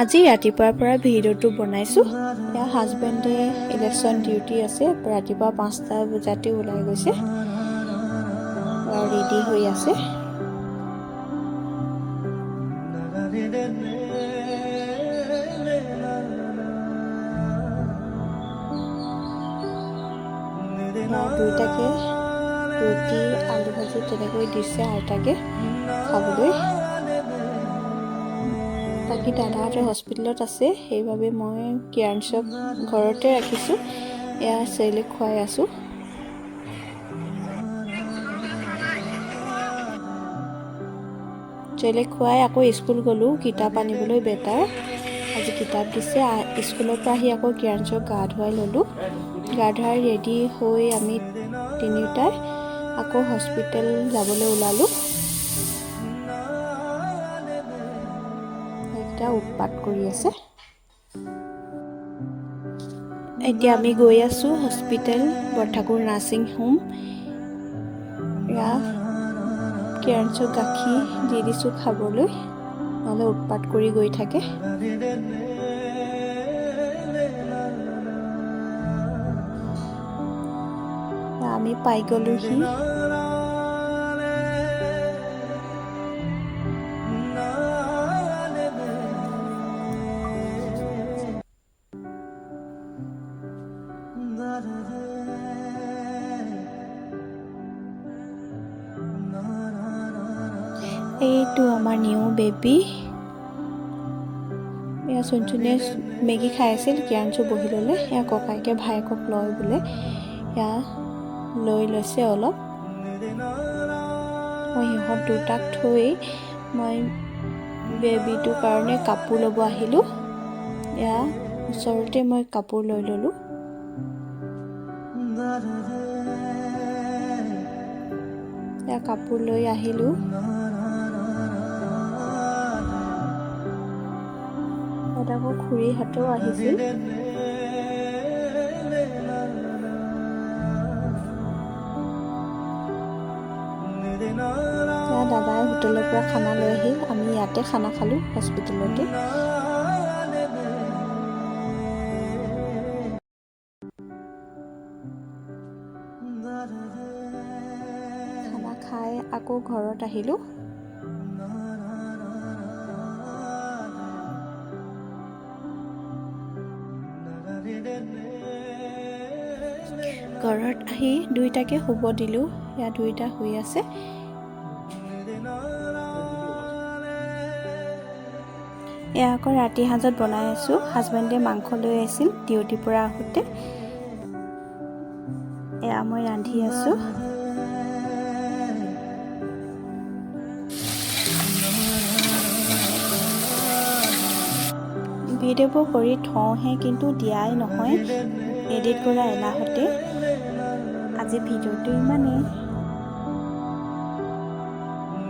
আজি ৰাতিপুৱাৰ পৰা ভিডিঅ'টো বনাইছোঁ। এয়া হাজবেণ্ডে ইলেকশ্যন ডিউটি আছে, ৰাতিপুৱা 5টা বজাতে ওলাই গৈছে, ৰেডি হৈ আছে। দুইটাকে ৰুটি আলু ভাজি তেনেকৈ দিছে আইতাকে খাবলৈ। বাকী দাদাহঁতে হস্পিটেলত আছে, সেইবাবে মই কিয়াঞ্চক ঘৰতে ৰাখিছোঁ। এয়া চেৰেলেক খুৱাই আছোঁ। চেৰেলেক খুৱাই আকৌ স্কুল গ'লোঁ কিতাপ আনিবলৈ বেটাৰ। আজি কিতাপ দিছে। স্কুলৰ পৰা আহি আকৌ কিয়াঞ্চক গা ধুৱাই ল'লোঁ। গা ধুৱাই ৰেডি হৈ আমি তিনিওটাই আকৌ হস্পিটেল যাবলৈ ওলালোঁ। এতিয়া উৎপাত কৰি আছে। এতিয়া আমি গৈ আছোঁ হস্পিটেল, বৰঠাকুৰ নাৰ্ছিং হোম। কিয়াঞ্চক গাখীৰ দি দিছোঁ খাবলৈ, নহ'লে উৎপাত কৰি গৈ থাকে। আমি পাই গ'লোহি। এইটো আমাৰ নিউ বেবী। এয়া চুনচুনিয়ে মেগী খাই আছিল, কিয়াঞ্চো বহি ল'লে। এয়া ককাইকে ভায়েকক লয় বোলে, এয়া লৈ লৈছে অলপ। মই সিহঁত দুটাক থৈ মই বেবীটোৰ কাৰণে কাপোৰ ল'ব আহিলোঁ। এয়া ওচৰতে মই কাপোৰ লৈ ল'লোঁ। এয়া কাপোৰ লৈ আহিলোঁ। আকৌ খুৰীহঁতেও আহিছিল। দাদাই হোটেলৰ পৰা খানা লৈ আহিল, আমি ইয়াতে খানা খালোঁ হস্পিটেলতে। খানা খাই আকৌ ঘৰত আহিলোঁ। ঘৰত আহি দুইটাকে শুব দিলোঁ। এয়া দুইটা শুই আছে। এয়া আকৌ ৰাতি সাঁজত বনাই আছোঁ। হাজবেণ্ডে মাংস লৈ আহিছিল ডিউটিৰ পৰা আহোঁতে। এয়া মই ৰান্ধি আছোঁ। ভিডিঅ'বোৰ কৰি থওঁহে, কিন্তু দিয়াই নহয়, এডিট কৰা এলাহতে। আজি ভিডিঅ'টো ইমানেই।